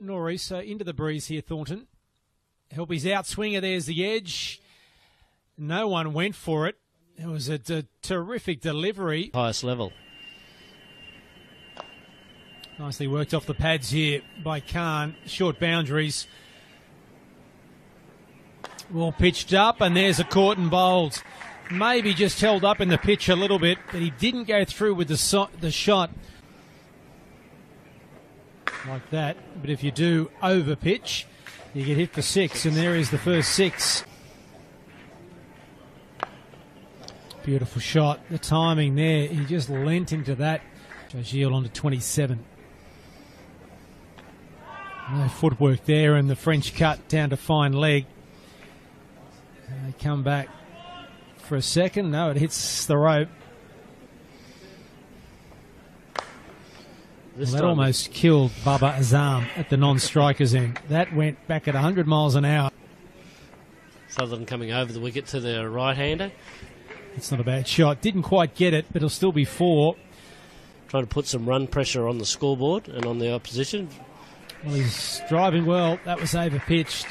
Norrie, so into the breeze here, Thornton. Help his outswinger, there's the edge. No one went for it. It was a terrific delivery. Highest level. Nicely worked off the pads here by Khan. Short boundaries. Well pitched up, and there's a caught and bowled. Maybe just held up in the pitch a little bit, but he didn't go through with the shot like that. But if you do over pitch, you get hit for 6, and there is the first 6. Beautiful shot. The timing there, he just leant into that. Shahziel on to 27. No footwork there, and the French cut down to fine leg. And they come back for a second. No, it hits the rope. Well, that almost killed Babar Azam at the non-striker's end. That went back at 100 miles an hour. Sutherland coming over the wicket to the right-hander. It's not a bad shot. Didn't quite get it, but it'll still be 4. Trying to put some run pressure on the scoreboard and on the opposition. Well, he's driving well. That was over-pitched.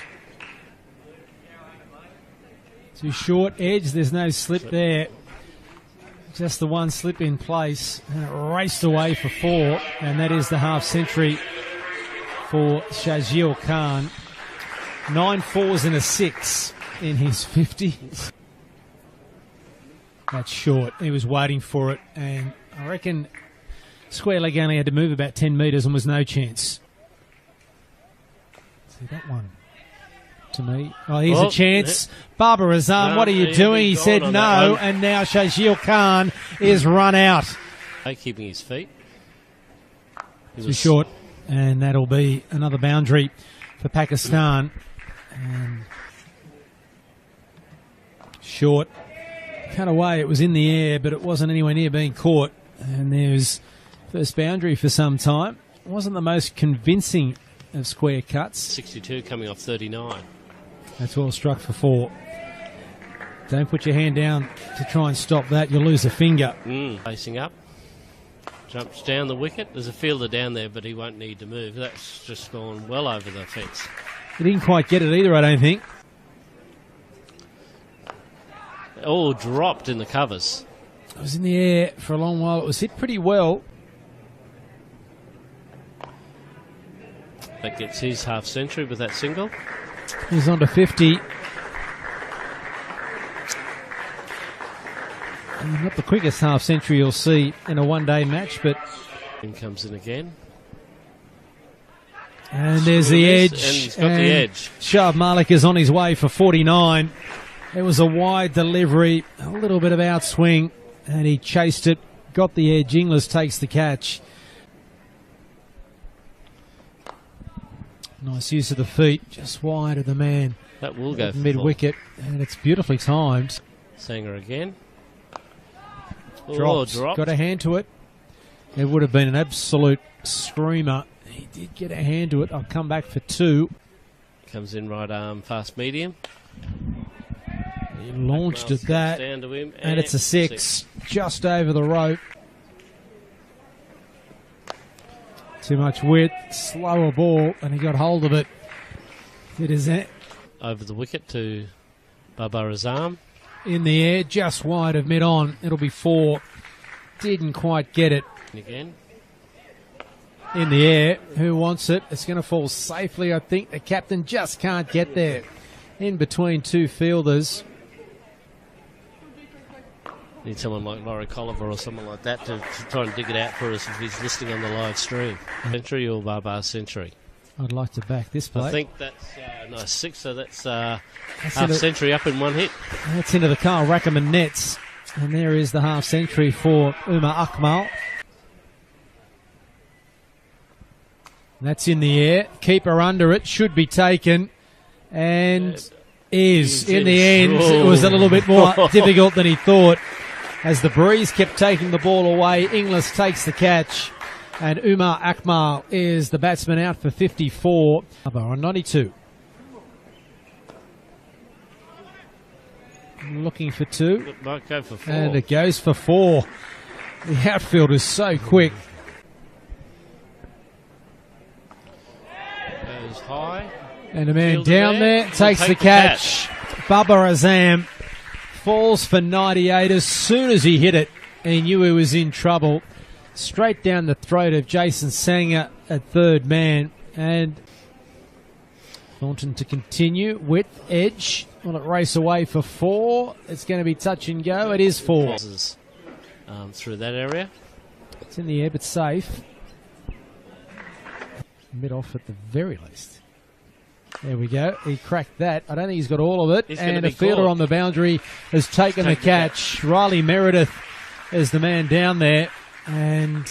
Too short edge. There's no slip there. Just the one slip in place. And it raced away for 4. And that is the half century for Shahziel Khan. 9 4s and a 6 in his 50. That's short. He was waiting for it. And I reckon square leg only had to move about 10 metres and was no chance. See that one to me. Oh, here's a chance. Babar Azam, no, what are you doing? He said no, and now Shahziel Khan is run out. Keeping his feet. Too short, and that'll be another boundary for Pakistan. And short. Cut away, it was in the air, but it wasn't anywhere near being caught. And there's first boundary for some time. It wasn't the most convincing of square cuts. 62 coming off 39. That's well struck for 4. Don't put your hand down to try and stop that. You'll lose a finger. Facing up. Jumps down the wicket. There's a fielder down there, but he won't need to move. That's just gone well over the fence. He didn't quite get it either, I don't think. All dropped in the covers. It was in the air for a long while. It was hit pretty well. That gets his half century with that single. He's on to 50. And not the quickest half century you'll see in a one-day match, but... In comes in again. And there's the edge. And he's got the edge. Shahab Malik is on his way for 49. It was a wide delivery, a little bit of outswing, and he chased it, got the edge. Inglis takes the catch. Nice use of the feet, just wide of the man. That will go for mid-wicket, and it's beautifully timed. Sanger again. Dropped. Got a hand to it. It would have been an absolute screamer. He did get a hand to it. I'll come back for 2. Comes in right arm, fast medium. He launched at that, down to him, and it's a 6, just over the rope. Too much width, slower ball, and he got hold of it. It is over the wicket to Babar Azam. In the air, just wide of mid-on. It'll be 4. Didn't quite get it. Again. In the air. Who wants it? It's going to fall safely, I think. The captain just can't get there. In between 2 fielders. Need someone like Laurie Colliver or someone like that to try and dig it out for us if he's listening on the live stream. Century or Babar century? I'd like to back this play. I think that's 6, so that's half century up in one hit. That's into the Carl Rackerman nets. And there is the half century for Umar Akmal. That's in the air. Keeper under it. Should be taken. And is. In the end, it was a little bit more difficult than he thought. As the breeze kept taking the ball away, Inglis takes the catch. And Umar Akmal is the batsman out for 54. On 92. Looking for 2. It might go for 4. And it goes for 4. The outfield is so quick. Goes high. And a man Fielder down there takes Will the take catch. Bubba Azam falls for 98 as soon as he hit it. He knew he was in trouble. Straight down the throat of Jason Sanger at third man. And Thornton to continue with edge. Will it race away for 4? It's going to be touch and go. It is 4. Through that area. It's in the air, but safe. Mid off at the very least. There we go. He cracked that. I don't think he's got all of it. And a fielder caught. on the boundary has taken the catch. Riley Meredith is the man down there. And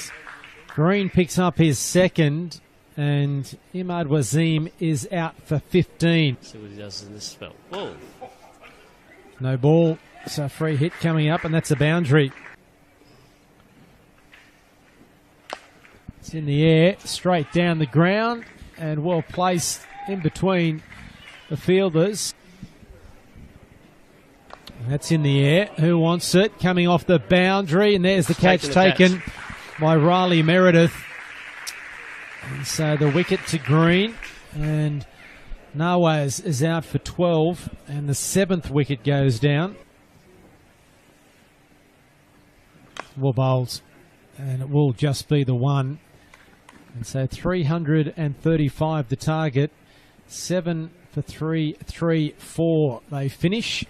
Green picks up his second. And Imad Wazim is out for 15. See what he does in this spell. Whoa. No ball. So a free hit coming up, and that's a boundary. It's in the air, straight down the ground, and well placed in between the fielders. And that's in the air. Who wants it? Coming off the boundary, and there's the catch taken by Riley Meredith. And so the wicket to Green, and Nawaz is out for 12, and the 7th wicket goes down. Will bowls, and it will just be the one. And so 335 the target, 7 for 3, 3, 4 they finish.